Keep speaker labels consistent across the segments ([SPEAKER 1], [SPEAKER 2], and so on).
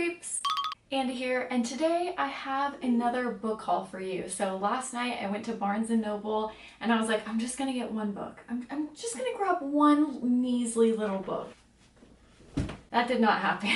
[SPEAKER 1] creeps! Andy here, and today I have another book haul for you. So last night I went to Barnes & Noble and I was like, I'm just gonna get one book. I'm just gonna grab one measly little book. That did not happen.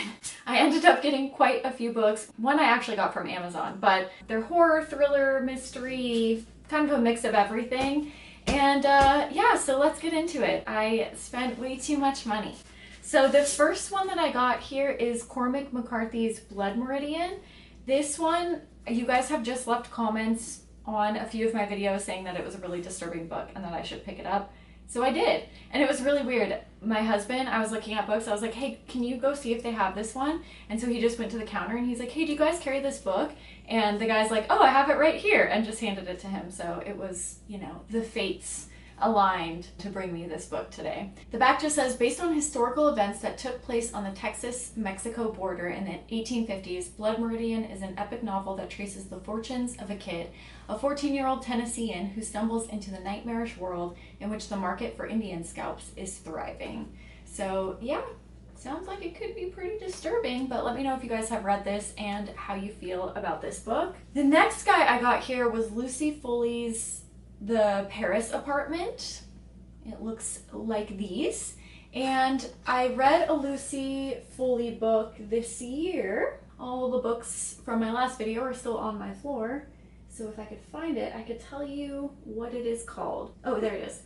[SPEAKER 1] I ended up getting quite a few books. One I actually got from Amazon, but they're horror, thriller, mystery, kind of a mix of everything. And yeah, so let's get into it. I spent way too much money. So the first one that I got here is Cormac McCarthy's Blood Meridian. This one, you guys have just left comments on a few of my videos saying that it was a really disturbing book and that I should pick it up. So I did, and it was really weird. My husband, I was looking at books, I was like, hey, can you go see if they have this one? And so he just went to the counter and he's like, hey, do you guys carry this book? And the guy's like, oh, I have it right here, and just handed it to him. So it was, you know, the fates aligned to bring me this book today. The back just says, based on historical events that took place on the Texas-Mexico border in the 1850s, Blood Meridian is an epic novel that traces the fortunes of a kid, a 14-year-old Tennessean who stumbles into the nightmarish world in which the market for Indian scalps is thriving. So yeah, sounds like it could be pretty disturbing, but let me know if you guys have read this and how you feel about this book. The next guy I got here was Lucy Foley's The Paris Apartment. It looks like these. And I read a Lucy Foley book this year. All the books from my last video are still on my floor. So if I could find it, I could tell you what it is called. Oh, there it is.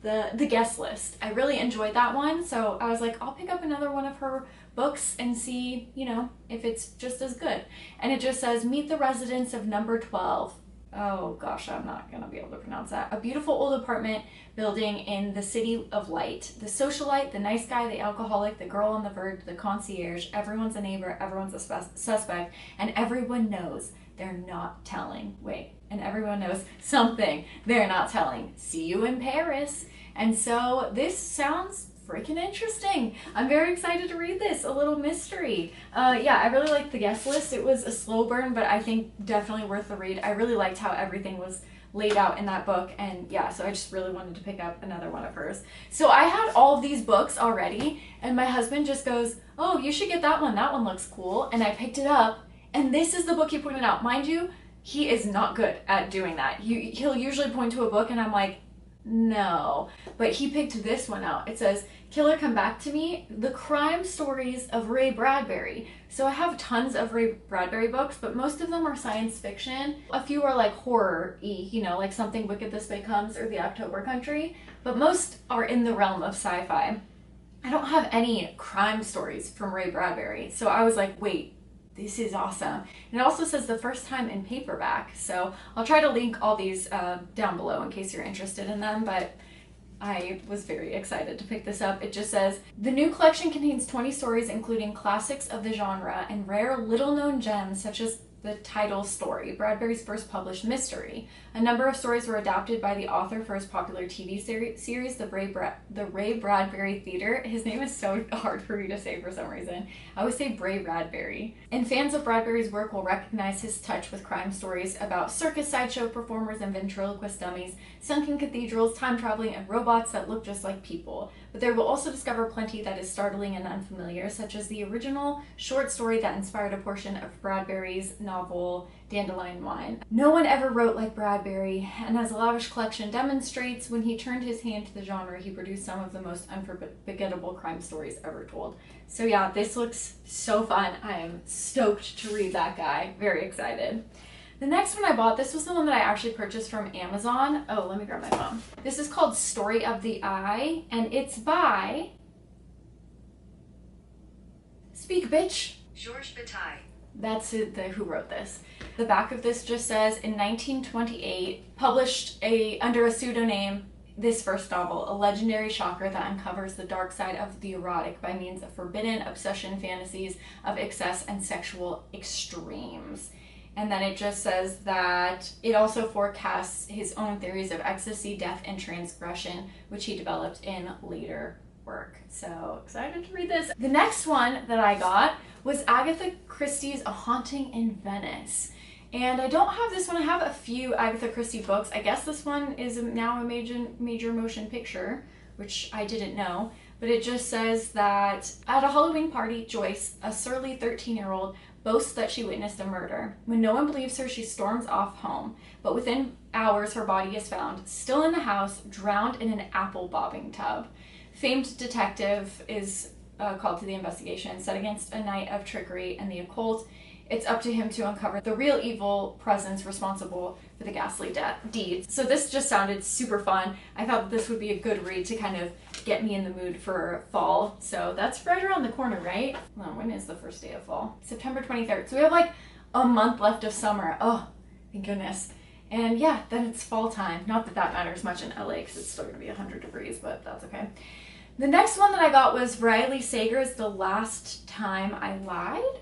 [SPEAKER 1] The Guest List. I really enjoyed that one. So I was like, I'll pick up another one of her books and see, you know, if it's just as good. And it just says, meet the residents of number 12. Oh gosh, I'm not gonna be able to pronounce that. A beautiful old apartment building in the city of light. The socialite, the nice guy, the alcoholic, the girl on the verge, the concierge, everyone's a neighbor, everyone's a suspect, and everyone knows they're not telling. Wait, and everyone knows something they're not telling. See you in Paris. And so this sounds freaking interesting. I'm very excited to read this. A little mystery. Yeah, I really liked The Guest List. It was a slow burn, but I think definitely worth the read. I really liked how everything was laid out in that book, and yeah, so I just really wanted to pick up another one of hers. So I had all of these books already, and my husband just goes, oh, you should get that one looks cool. And I picked it up, and this is the book he pointed out. Mind you, he is not good at doing that. He'll usually point to a book and I'm like, no, but he picked this one out. It says, Killer Come Back to Me, The Crime Stories of Ray Bradbury. So I have tons of Ray Bradbury books, but most of them are science fiction. A few are like horror-y, you know, like Something Wicked This Way Comes or The October Country, but most are in the realm of sci-fi. I don't have any crime stories from Ray Bradbury, so I was like, wait, this is awesome. And it also says the first time in paperback, so I'll try to link all these down below in case you're interested in them, but I was very excited to pick this up. It just says, the new collection contains 20 stories including classics of the genre and rare little-known gems such as the title story, Bradbury's first published mystery. A number of stories were adapted by the author for his popular TV series, The Ray Bradbury Theater. His name is so hard for me to say for some reason. I always say Bray Bradbury. And fans of Bradbury's work will recognize his touch with crime stories about circus sideshow performers and ventriloquist dummies, sunken cathedrals, time traveling, and robots that look just like people. But they will also discover plenty that is startling and unfamiliar, such as the original short story that inspired a portion of Bradbury's novel Dandelion Wine. No one ever wrote like Bradbury, and as a lavish collection demonstrates, when he turned his hand to the genre, he produced some of the most unforgettable crime stories ever told. So yeah, this looks so fun. I am stoked to read that guy. Very excited. The next one I bought, this was the one that I actually purchased from Amazon. Oh, let me grab my phone. This is called Story of the Eye, and it's by Speak Bitch.
[SPEAKER 2] Georges Bataille.
[SPEAKER 1] That's who wrote this. The back of this just says, in 1928, published under a pseudonym, this first novel, a legendary shocker that uncovers the dark side of the erotic by means of forbidden obsession fantasies of excess and sexual extremes. And then it just says that it also forecasts his own theories of ecstasy, death, and transgression, which he developed in later work. So excited to read this. The next one that I got was Agatha Christie's A Haunting in Venice. And I don't have this one. I have a few Agatha Christie books. I guess this one is now a major motion picture, which I didn't know. but it just says that at a Halloween party, Joyce, a surly 13-year-old, boasts that she witnessed a murder. When no one believes her, she storms off home, but within hours her body is found, still in the house, drowned in an apple bobbing tub. Famed detective is called to the investigation, set against a night of trickery and the occult. It's up to him to uncover the real evil presence responsible for the ghastly deeds. So this just sounded super fun. I thought this would be a good read to kind of get me in the mood for fall. So that's right around the corner, right? Well, when is the first day of fall? September 23rd. So we have like a month left of summer. Oh, thank goodness. And yeah, then it's fall time. Not that that matters much in LA because it's still going to be 100 degrees, but that's okay. The next one that I got was Riley Sager's The Last Time I Lied.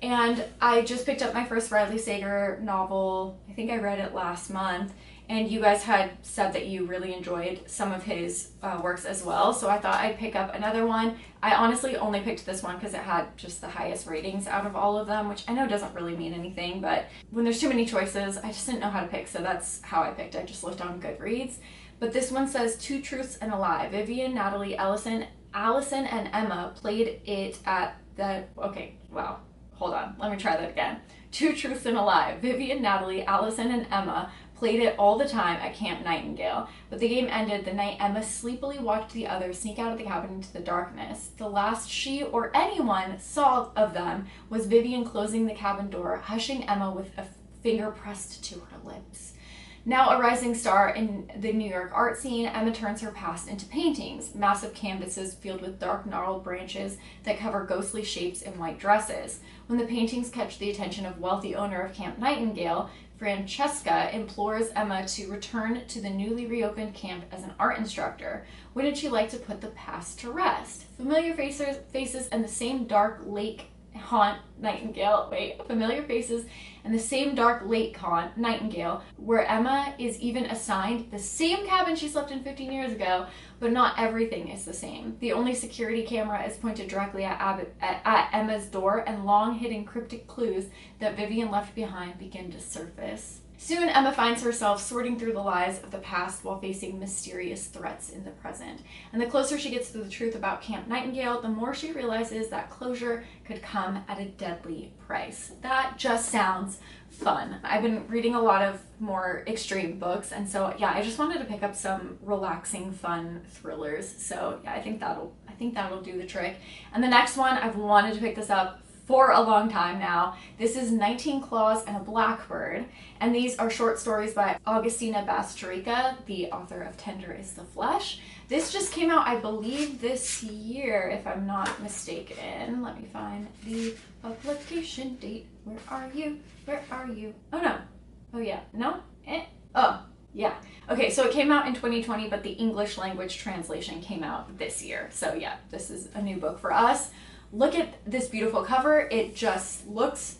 [SPEAKER 1] And I just picked up my first Riley Sager novel. I think I read it last month. And you guys had said that you really enjoyed some of his works as well. So I thought I'd pick up another one. I honestly only picked this one because it had just the highest ratings out of all of them, which I know doesn't really mean anything, but when there's too many choices, I just didn't know how to pick. So that's how I picked. I just looked on Goodreads. But this one says Two Truths and a Lie. Vivian, Natalie, Allison, and Emma played it at the... Okay, wow. Hold on, let me try that again. Two Truths and a Lie. Vivian, Natalie, Allison, and Emma played it all the time at Camp Nightingale, but the game ended the night Emma sleepily watched the others sneak out of the cabin into the darkness. The last she or anyone saw of them was Vivian closing the cabin door, hushing Emma with a finger pressed to her lips. Now a rising star in the New York art scene, Emma turns her past into paintings, massive canvases filled with dark gnarled branches that cover ghostly shapes in white dresses. When the paintings catch the attention of wealthy owner of Camp Nightingale, Francesca implores Emma to return to the newly reopened camp as an art instructor. Wouldn't she like to put the past to rest? Familiar faces and the same dark lake haunt Nightingale. Familiar faces and the same dark lake haunt Nightingale, where Emma is even assigned the same cabin she slept in 15 years ago, but not everything is the same. The only security camera is pointed directly at Emma's door, and long hidden cryptic clues that Vivian left behind begin to surface. Soon, Emma finds herself sorting through the lies of the past while facing mysterious threats in the present. And the closer she gets to the truth about Camp Nightingale, the more she realizes that closure could come at a deadly price. That just sounds fun. I've been reading a lot of more extreme books, and so yeah, I just wanted to pick up some relaxing, fun thrillers. So yeah, I think that'll do the trick. And the next one, I've wanted to pick this up for a long time now. This is 19 Claws and a Blackbird, and these are short stories by Augustina Bastrica, the author of Tender is the Flesh. This just came out, I believe, this year, if I'm not mistaken. Let me find the publication date. Where are you? Where are you? Oh no. Oh yeah. No? Oh, yeah. Okay, so it came out in 2020, but the English language translation came out this year. So yeah, this is a new book for us. Look at this beautiful cover. It just looks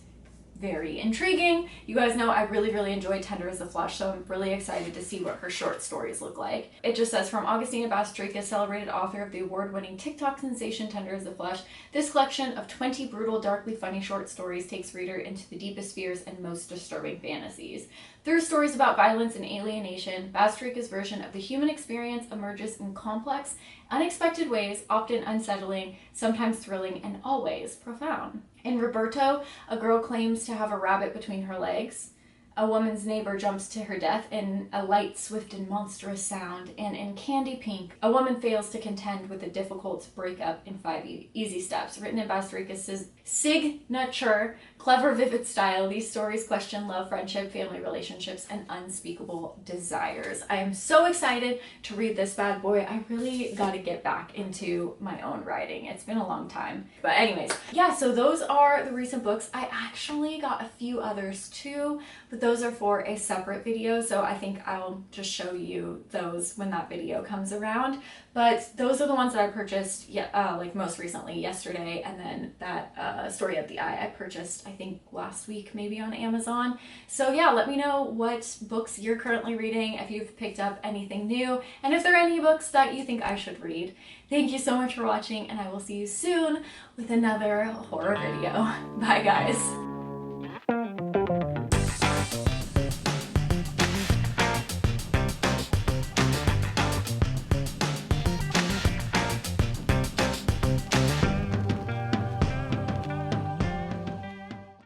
[SPEAKER 1] very intriguing. You guys know I really enjoyed Tender is the Flesh, so I'm really excited to see what her short stories look like. It just says, from Augustina Bastrica, celebrated author of the award-winning TikTok sensation Tender is the Flesh, this collection of 20 brutal, darkly funny short stories takes reader into the deepest fears and most disturbing fantasies. Through stories about violence and alienation, Bastrica's version of the human experience emerges in complex, unexpected ways, often unsettling, sometimes thrilling, and always profound. In Roberto, a girl claims to have a rabbit between her legs. A woman's neighbor jumps to her death in a light, swift, and monstrous sound. And in Candy Pink, a woman fails to contend with a difficult breakup in 5 easy steps. Written in Bastrica's signature, clever, vivid style, these stories question love, friendship, family relationships, and unspeakable desires. I am so excited to read this bad boy. I really got to get back into my own writing. It's been a long time. But anyways, yeah, so those are the recent books. I actually got a few others too, but those are for a separate video, so I think I'll just show you those when that video comes around. But those are the ones that I purchased like most recently, yesterday, and then that Story of the Eye I purchased, I think last week maybe on Amazon. So yeah, let me know what books you're currently reading, if you've picked up anything new, and if there are any books that you think I should read. Thank you so much for watching, and I will see you soon with another horror video. Bye guys.